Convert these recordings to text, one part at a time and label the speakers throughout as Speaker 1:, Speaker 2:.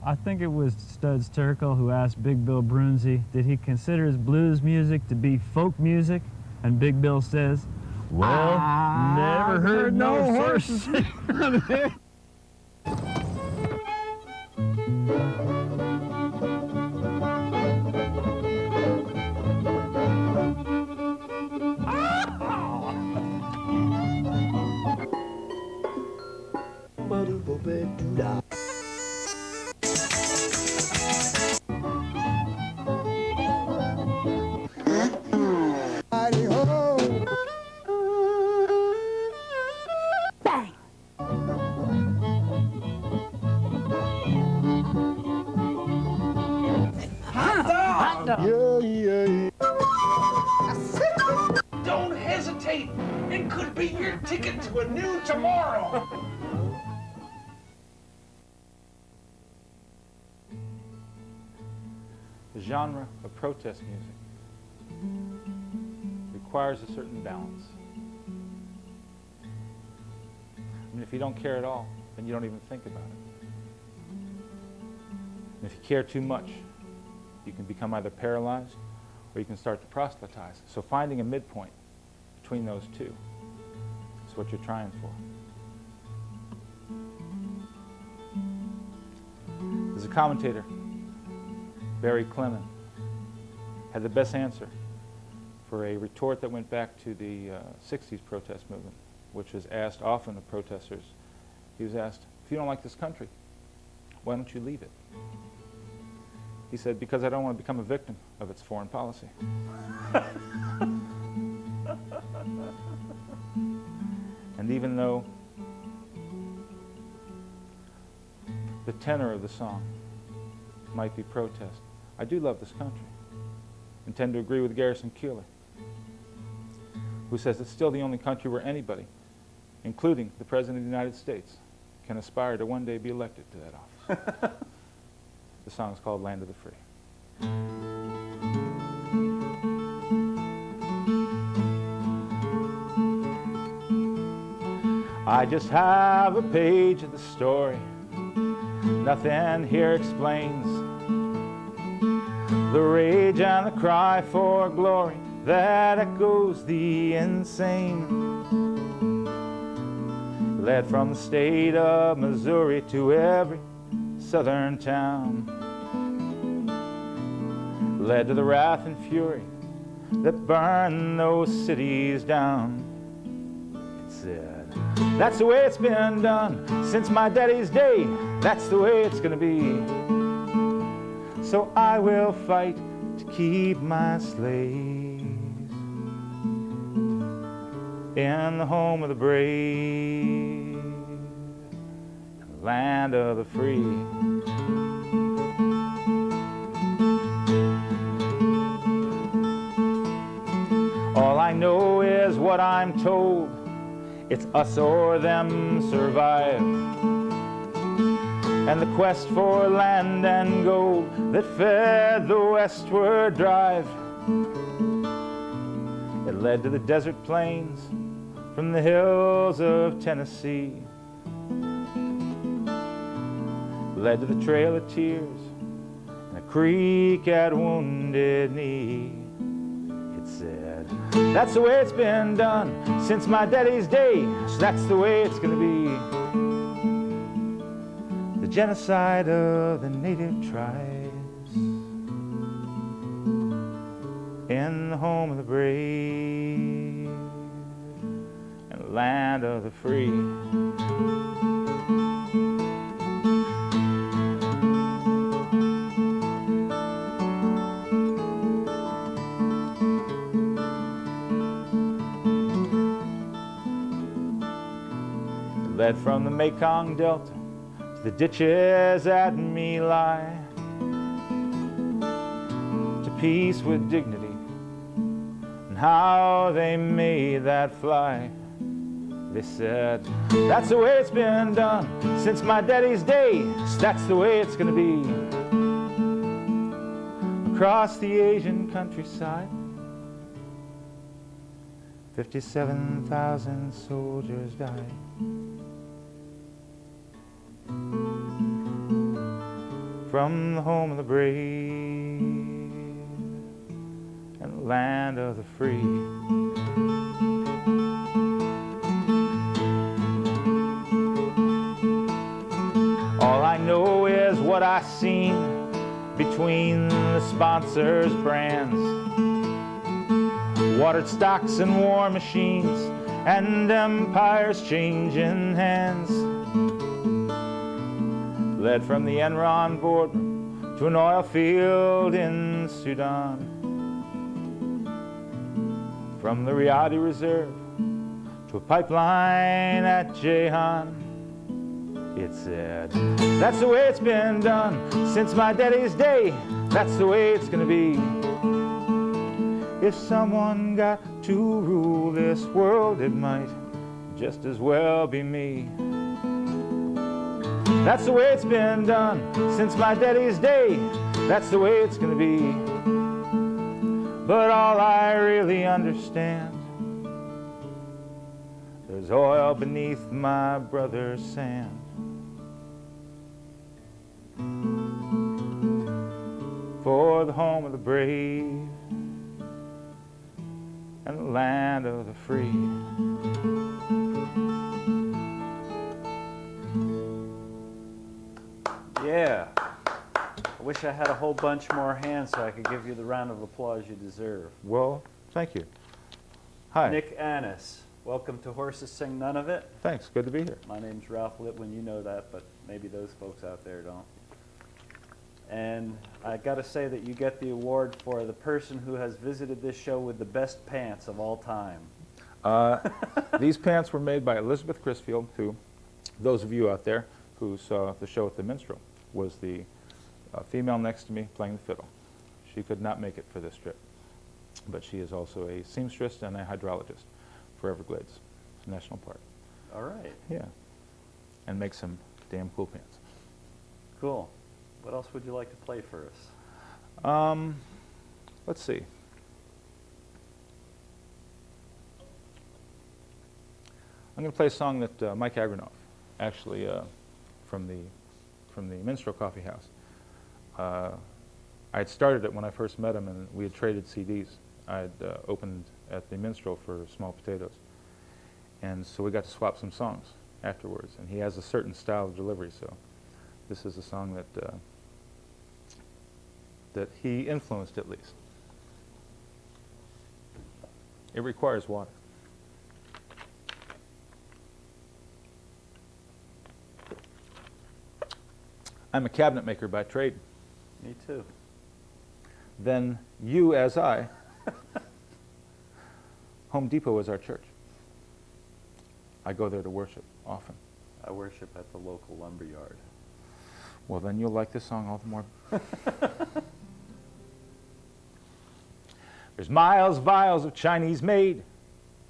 Speaker 1: I think it was Studs Terkel who asked Big Bill Brunzi, did he consider his blues music to be folk music? And Big Bill says, well, never heard no horses.
Speaker 2: Don't hesitate. It could be your ticket to a new tomorrow.
Speaker 3: The genre of protest music requires a certain balance. I mean, if you don't care at all, then you don't even think about it. And if you care too much, you can become either paralyzed or you can start to proselytize. So finding a midpoint between those two is what you're trying for. There's a commentator, Barry Clement, had the best answer for a retort that went back to the 60s protest movement, which was asked often of protesters. He was asked, if you don't like this country, why don't you leave it? He said, because I don't want to become a victim of its foreign policy. And even though the tenor of the song might be protest, I do love this country and tend to agree with Garrison Keillor, who says it's still the only country where anybody, including the President of the United States, can aspire to one day be elected to that office. The song is called Land of the Free. I just have a page of the story. Nothing here explains the rage and the cry for glory that echoes the insane. Led from the state of Missouri to every southern town, led to the wrath and fury that burned those cities down. It said, that's the way it's been done since my daddy's day. That's the way it's gonna be. So I will fight to keep my slaves in the home of the brave, the land of the free. All I know is what I'm told. It's us or them survive. And the quest for land and gold that fed the westward drive, it led to the desert plains from the hills of Tennessee, led to the Trail of Tears and a creek at Wounded Knee. It said, that's the way it's been done since my daddy's day, so that's the way it's gonna be. The genocide of the native tribes in the home of the brave and the land of the free. Led from the Mekong Delta to the ditches at My Lai, to peace with dignity, and how they made that fly. They said, that's the way it's been done since my daddy's day, so that's the way it's gonna be. Across the Asian countryside, 57,000 soldiers died. from the home of the brave and the land of the free. All I know is what I seen between the sponsors' brands, watered stocks and war machines, and empires changing hands. Led from the Enron boardroom to an oil field in Sudan, from the Riyadh Reserve to a pipeline at Jehan. It said, that's the way it's been done since my daddy's day. That's the way it's gonna be. If someone got to rule this world, it might just as well be me. That's the way it's been done since my daddy's day. That's the way it's gonna be. But all I really understand, there's oil beneath my brother's sand. For the home of the brave and the land of the free.
Speaker 4: Yeah. I wish I had a whole bunch more hands so I could give you the round of applause you deserve.
Speaker 3: Well, thank you. Hi.
Speaker 4: Nick Annis, welcome to Horses Sing None of It.
Speaker 3: Thanks, good to be here.
Speaker 4: My name's Ralph Litwin, you know that, but maybe those folks out there don't. And I got to say that you get the award for the person who has visited this show with the best pants of all time.
Speaker 3: These pants were made by Elizabeth Crisfield, who, those of you out there who saw the show at the Minstrel, was the female next to me playing the fiddle. She could not make it for this trip, but she is also a seamstress and a hydrologist for Everglades National Park.
Speaker 4: All right.
Speaker 3: Yeah, and makes some damn cool pants.
Speaker 4: Cool. What else would you like to play for us?
Speaker 3: Let's see. I'm going to play a song that Mike Agranoff, actually from the Minstrel Coffee House. I had started it when I first met him, and we had traded CDs. I had opened at the Minstrel for Small Potatoes, and so we got to swap some songs afterwards. And he has a certain style of delivery, so this is a song that that he influenced, at least. It requires water. I'm a cabinet maker by trade.
Speaker 4: Me too.
Speaker 3: Then you as I. Home Depot is our church. I go there to worship often.
Speaker 4: I worship at the local lumber yard.
Speaker 3: Well, then you'll like this song all the more. There's miles, vials of Chinese-made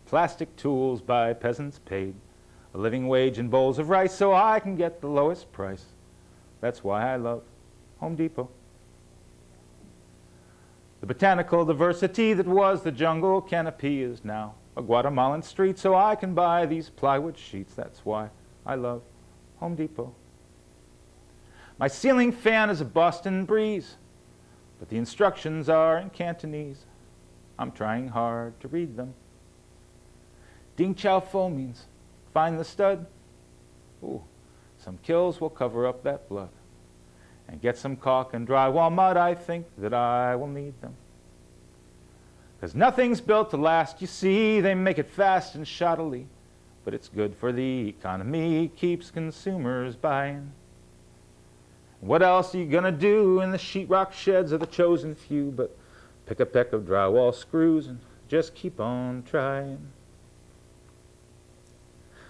Speaker 3: plastic tools by peasants paid, a living wage in bowls of rice so I can get the lowest price. That's why I love Home Depot. The botanical diversity that was the jungle canopy is now a Guatemalan street so I can buy these plywood sheets. That's why I love Home Depot. My ceiling fan is a Boston breeze, but the instructions are in Cantonese. I'm trying hard to read them. Ding Chow Fo means find the stud. Ooh, some kills will cover up that blood. And get some caulk and drywall mud, I think that I will need them. 'Cause nothing's built to last, you see, they make it fast and shoddily. But it's good for the economy, keeps consumers buying. What else are you gonna do in the sheetrock sheds of the chosen few but pick a peck of drywall screws and just keep on trying?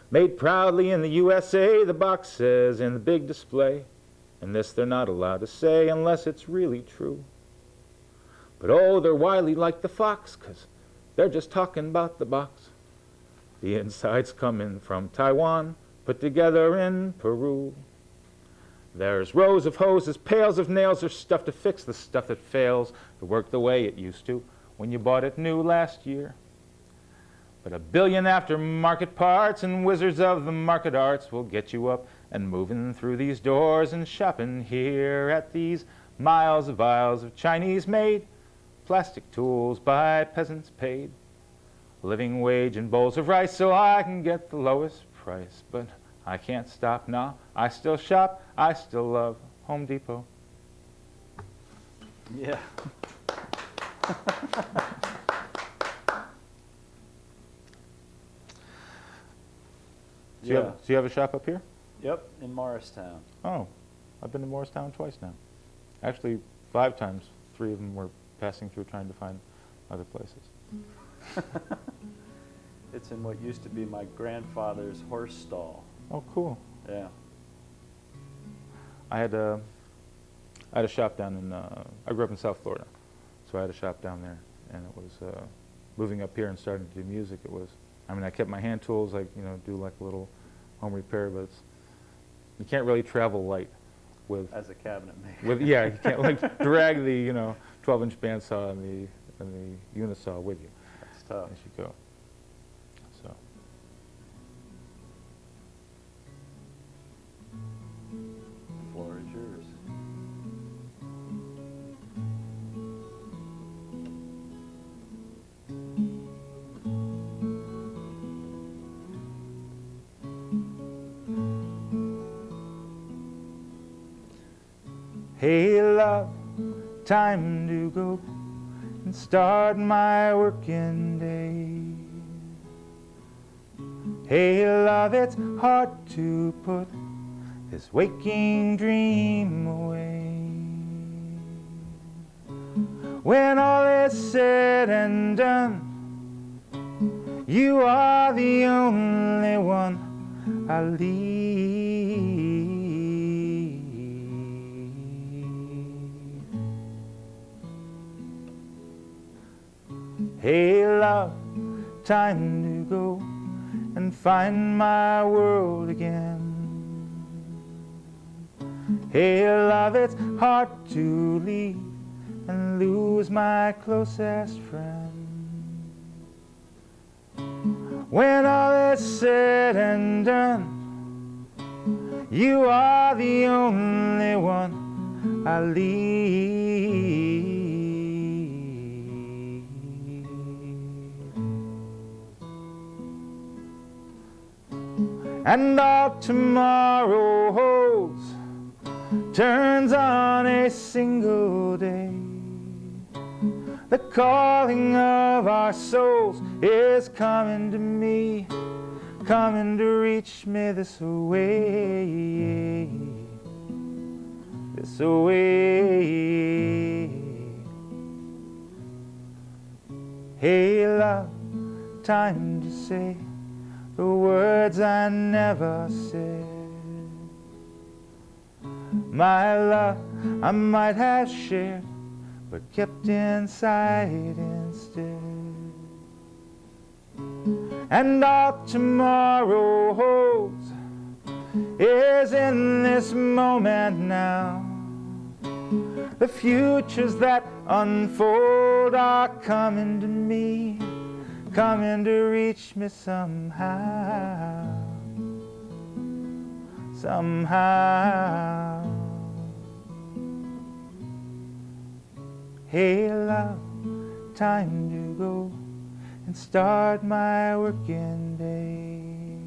Speaker 3: Made proudly in the USA, the box says in the big display, and this they're not allowed to say unless it's really true. But oh, they're wily like the fox, 'cause they're just talking about the box. The inside's coming from Taiwan, put together in Peru. There's rows of hoses, pails of nails, there's stuff to fix the stuff that fails to work the way it used to when you bought it new last year. But 1 billion aftermarket parts and wizards of the market arts will get you up and moving through these doors and shopping here at these miles of aisles of Chinese-made plastic tools by peasants paid. Living wage and bowls of rice so I can get the lowest price. But I can't stop now. I still shop. I still love Home Depot.
Speaker 4: Yeah.
Speaker 3: Do you have a shop up here?
Speaker 4: Yep, in Morristown.
Speaker 3: Oh, I've been to Morristown twice now. Actually, 5 times. 3 of them were passing through trying to find other places.
Speaker 4: It's in what used to be my grandfather's horse stall.
Speaker 3: Oh, cool.
Speaker 4: Yeah.
Speaker 3: I had a shop down in, I grew up in South Florida, so I had a shop down there, and it was, moving up here and starting to do music, it was, I mean, I kept my hand tools, like, you know, do like a little home repair, but it's, you can't really travel light with,
Speaker 4: As a cabinet maker.
Speaker 3: with, yeah, you can't like drag the, you know, 12-inch bandsaw and the unisaw with you
Speaker 4: That's tough.
Speaker 3: as you go. So.
Speaker 4: The floor is yours.
Speaker 3: Hey love, time to go and start my working day. Hey love, it's hard to put this waking dream away. When all is said and done, you are the only one I leave. Hey love, time to go and find my world again. Hey love, it's hard to leave and lose my closest friend. When all is said and done, you are the only one I leave. And all tomorrow holds turns on a single day. The calling of our souls is coming to me, coming to reach me this way, this way. Hey love, time to say the words I never said. My love I might have shared, but kept inside instead. And all tomorrow holds is in this moment now. The futures that unfold are coming to me, coming to reach me somehow, somehow. Hey love, time to go and start my working day.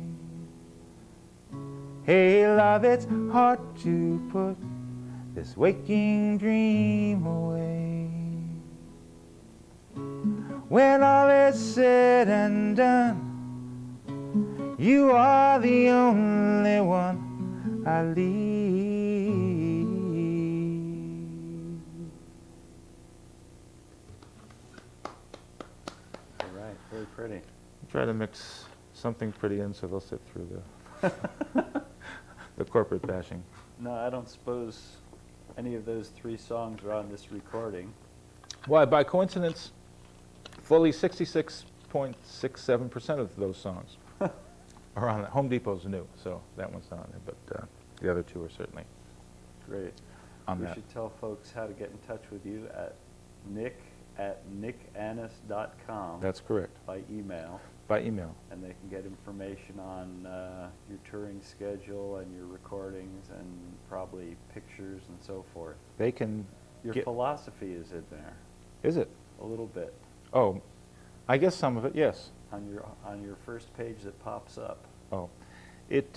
Speaker 3: Hey love, it's hard to put this waking dream away. When all is said and done, you are the only one I leave.
Speaker 4: All right, very pretty.
Speaker 3: Try to mix something pretty in so they'll sit through the the corporate bashing.
Speaker 4: No, I don't suppose any of those 3 songs are on this recording.
Speaker 3: Why, by coincidence, fully 66.67% of those songs are on it. Home Depot's new, so that one's not on there, but the other 2 are certainly
Speaker 4: Great.
Speaker 3: on
Speaker 4: We
Speaker 3: that.
Speaker 4: should tell folks how to get in touch with you at @nickannis.com.
Speaker 3: That's correct.
Speaker 4: By email.
Speaker 3: By email.
Speaker 4: And they can get information on your touring schedule and your recordings and probably pictures and so forth.
Speaker 3: They can
Speaker 4: Your philosophy is in there.
Speaker 3: Is it?
Speaker 4: A little bit.
Speaker 3: Oh, I guess some of it, yes.
Speaker 4: On your first page that pops up.
Speaker 3: Oh. It,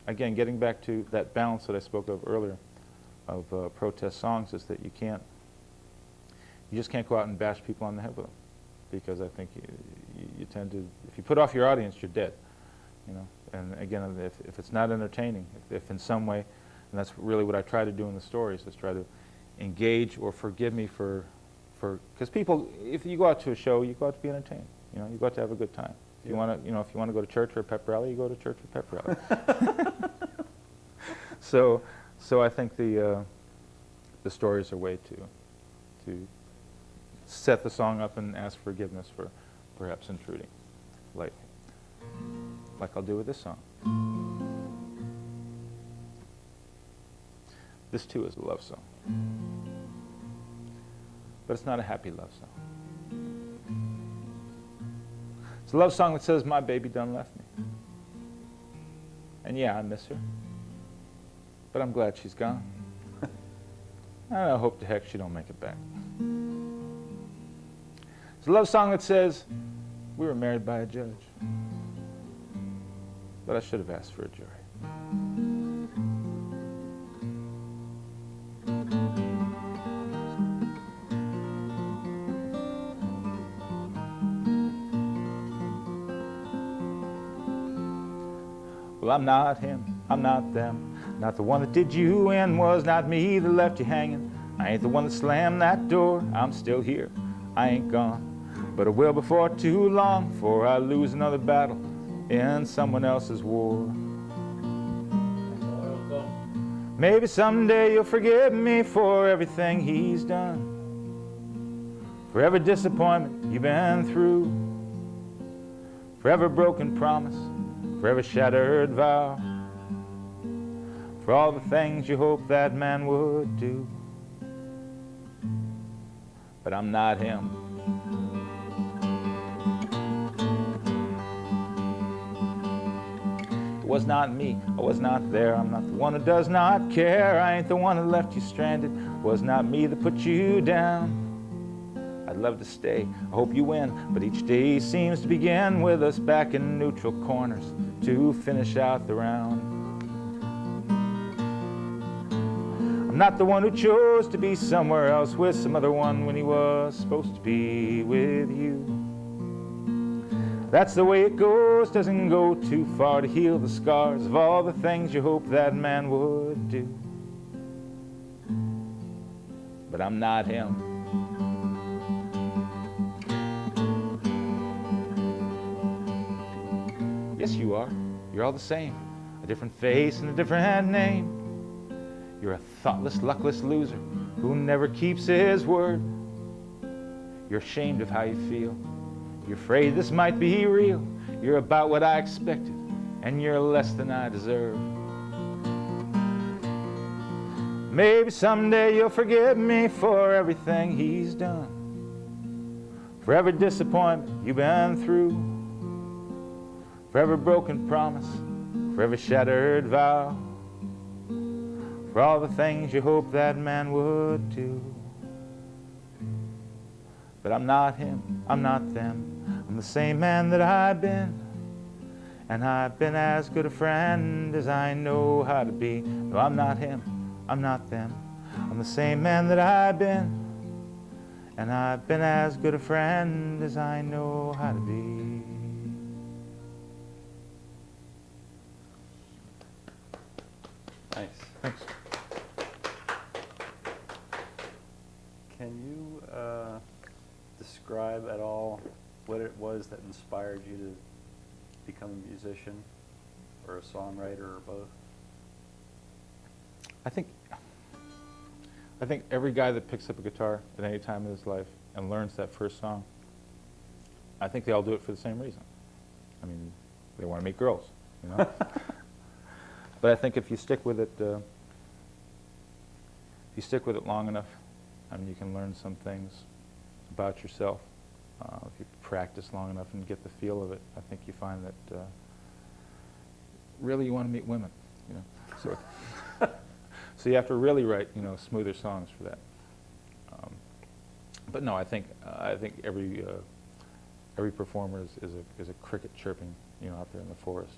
Speaker 3: again, getting back to that balance that I spoke of earlier of protest songs is that you just can't go out and bash people on the head with them, because I think you tend to, if you put off your audience, you're dead, you know. And again, if it's not entertaining, if in some way, and that's really what I try to do in the stories, is try to engage or forgive me for, because people, if you go out to a show, you go out to be entertained, you know, you go out to have a good time. If you want to, you know, if you want to go to church or a pep rally, you go to church or pep rally. So I think the stories are a way to set the song up and ask forgiveness for perhaps intruding, like I'll do with this song. This too is a love song, but it's not a happy love song. It's a love song that says, my baby done left me. And yeah, I miss her, but I'm glad she's gone. And I hope to heck she don't make it back. It's a love song that says, we were married by a judge, but I should have asked for a jury. Well, I'm not him, I'm not them, not the one that did you in, was not me that left you hanging. I ain't the one that slammed that door, I'm still here, I ain't gone. But I will before too long, before I lose another battle in someone else's war. Maybe someday you'll forgive me for everything he's done, for every disappointment you've been through, for every broken promise, for every shattered vow, for all the things you hoped that man would do. But I'm not him. It was not me, I was not there. I'm not the one who does not care. I ain't the one that left you stranded. It was not me that put you down. I'd love to stay, I hope you win, but each day seems to begin with us back in neutral corners to finish out the round. I'm not the one who chose to be somewhere else with some other one when he was supposed to be with you. That's the way it goes, doesn't go too far to heal the scars of all the things you hope that man would do. But I'm not him. Yes, you are. You're all the same. A different face and a different name. You're a thoughtless, luckless loser who never keeps his word. You're ashamed of how you feel. You're afraid this might be real. You're about what I expected, and you're less than I deserve. Maybe someday you'll forgive me for everything he's done, for every disappointment you've been through, for every broken promise, for every shattered vow, for all the things you hoped that man would do. But I'm not him, I'm not them, I'm the same man that I've been, and I've been as good a friend as I know how to be. No, I'm not him, I'm not them, I'm the same man that I've been, and I've been as good a friend as I know how to be.
Speaker 4: Nice.
Speaker 3: Thanks.
Speaker 4: Can you describe at all what it was that inspired you to become a musician or a songwriter or both?
Speaker 3: I think every guy that picks up a guitar at any time in his life and learns that first song, I think they all do it for the same reason. I mean, they want to meet girls, you know. But I think if you stick with it, long enough, I mean, you can learn some things about yourself. If you practice long enough and get the feel of it, I think you find that really you want to meet women, you know. So you have to really write, you know, smoother songs for that. But no, I think every performer is a cricket chirping, you know, out there in the forest,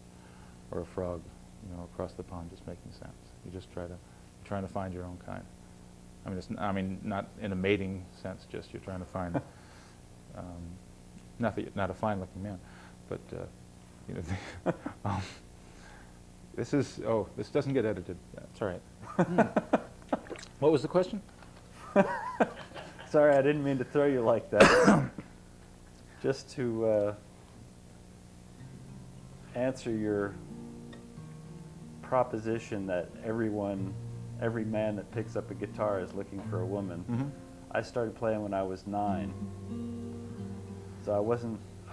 Speaker 3: or a frog, you know, across the pond just making sounds. You just trying to find your own kind. I mean, not in a mating sense. Just you're trying to find, not that you're not a fine-looking man, but you know, this doesn't get edited. That's all right. What was the question?
Speaker 4: Sorry, I didn't mean to throw you like that. Just to answer your proposition that every man that picks up a guitar is looking for a woman.
Speaker 3: Mm-hmm.
Speaker 4: I started playing when I was 9, so I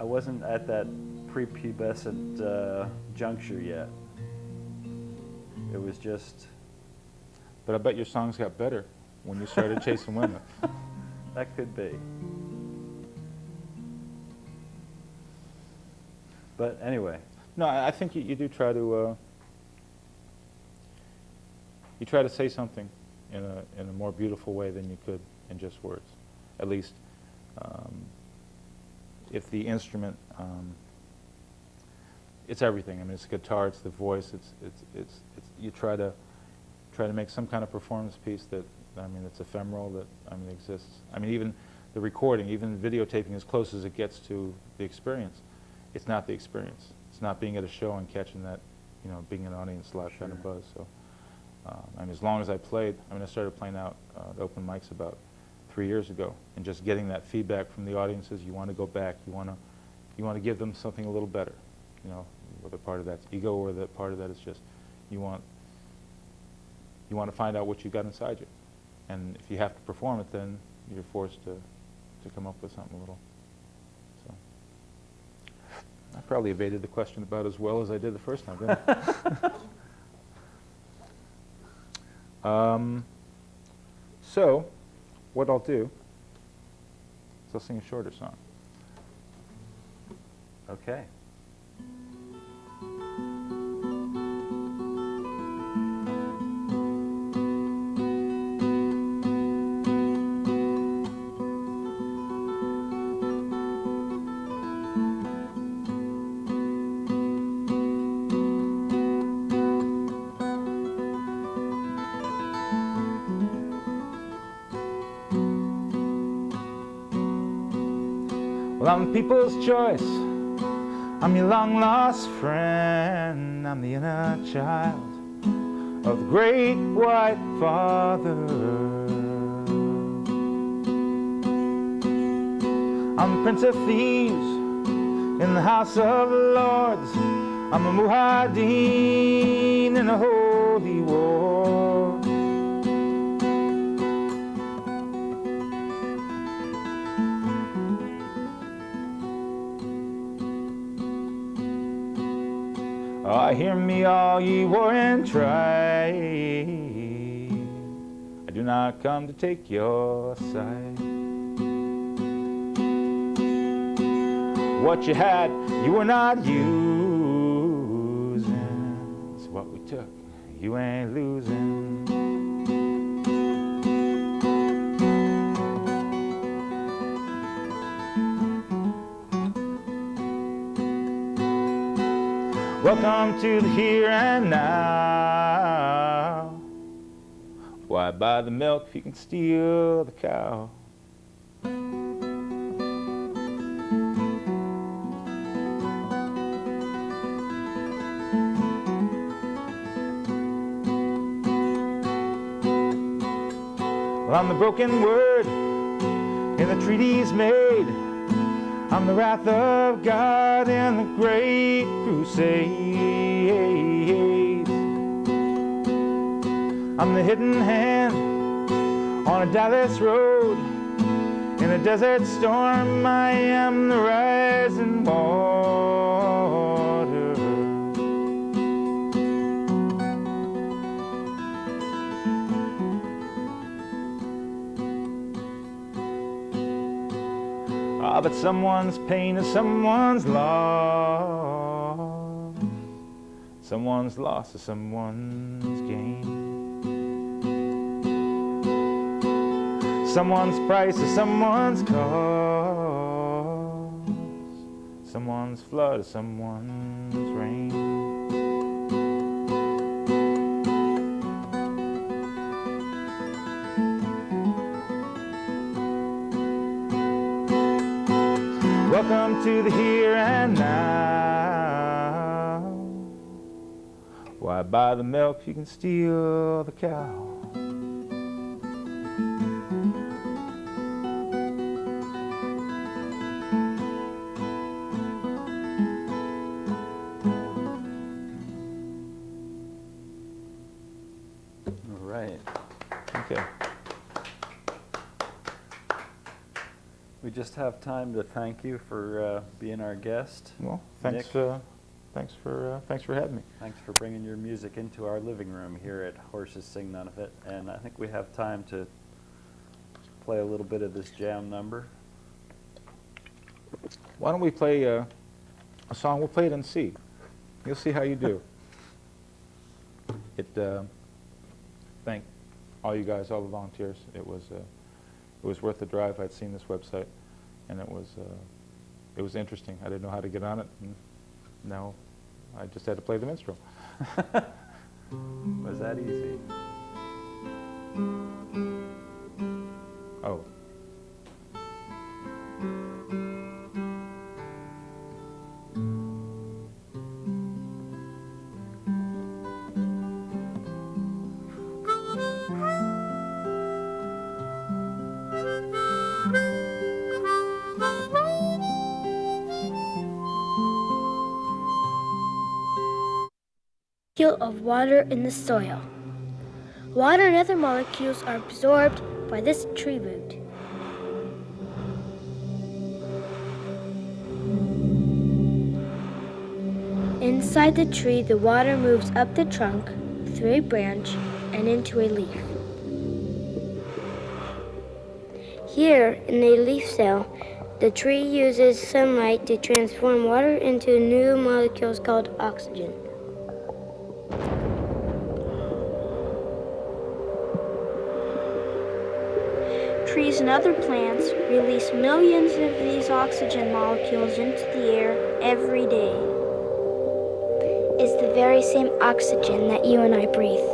Speaker 4: wasn't at that prepubescent juncture yet. It was just.
Speaker 3: But I bet your songs got better when you started chasing women.
Speaker 4: That could be. But anyway.
Speaker 3: No, I think you do try to. You try to say something in a more beautiful way than you could in just words. At least, if the instrument, it's everything. I mean, it's the guitar, it's the voice. It's you try to make some kind of performance piece that, I mean, it's ephemeral, that, I mean, exists. I mean, even the recording, even videotaping, as close as it gets to the experience, it's not the experience. It's not being at a show and catching that, you know, being an audience live kind of buzz. So, I mean, as long as I played, I mean, I started playing out at open mics about 3 years ago, and just getting that feedback from the audiences. You want to go back. You want to give them something a little better. You know, whether part of that's ego or that part of that is just you want to find out what you got inside you. And if you have to perform it, then you're forced to come up with something a little. So I probably evaded the question about as well as I did the first time, didn't I? So what I'll do is I'll sing a shorter song.
Speaker 4: Okay.
Speaker 3: Well, I'm people's choice. I'm your long-lost friend. I'm the inner child of the great white father. I'm the prince of thieves in the house of lords. I'm a mujahideen in a holy war. Oh, hear me, all ye warring tribes. I do not come to take your side. What you had, you were not using. It's what we took, you ain't losing. Welcome to the here and now. Why buy the milk if you can steal the cow? Well, I'm the broken word in the treaties made. I'm the wrath of God in the great crusade. I'm the hidden hand on a Dallas road. In a desert storm, I am the rising water. Ah, but someone's pain is someone's loss. Someone's loss is someone's gain. Someone's price is someone's cause. Someone's flood is someone's rain. Welcome to the here and now. Why buy the milk if you can steal the cow?
Speaker 4: All right.
Speaker 3: Okay.
Speaker 4: We just have time to thank you for being our guest.
Speaker 3: Well, thanks. Thanks for having me.
Speaker 4: Thanks for bringing your music into our living room here at Horses Sing None of It. And I think we have time to play a little bit of this jam number.
Speaker 3: Why don't we play a song? We'll play it in C. You'll see how you do. Thank all you guys, all the volunteers. It was worth the drive. I'd seen this website, and it was interesting. I didn't know how to get on it, and now I just had to play the minstrel.
Speaker 4: Was that easy?
Speaker 3: Oh.
Speaker 5: Of water in the soil. Water and other molecules are absorbed by this tree root. Inside the tree, the water moves up the trunk, through a branch, and into a leaf. Here, in a leaf cell, the tree uses sunlight to transform water into new molecules called oxygen. Trees and other plants release millions of these oxygen molecules into the air every day. It's the very same oxygen that you and I breathe.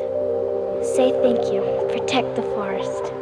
Speaker 5: Say thank you. Protect the forest.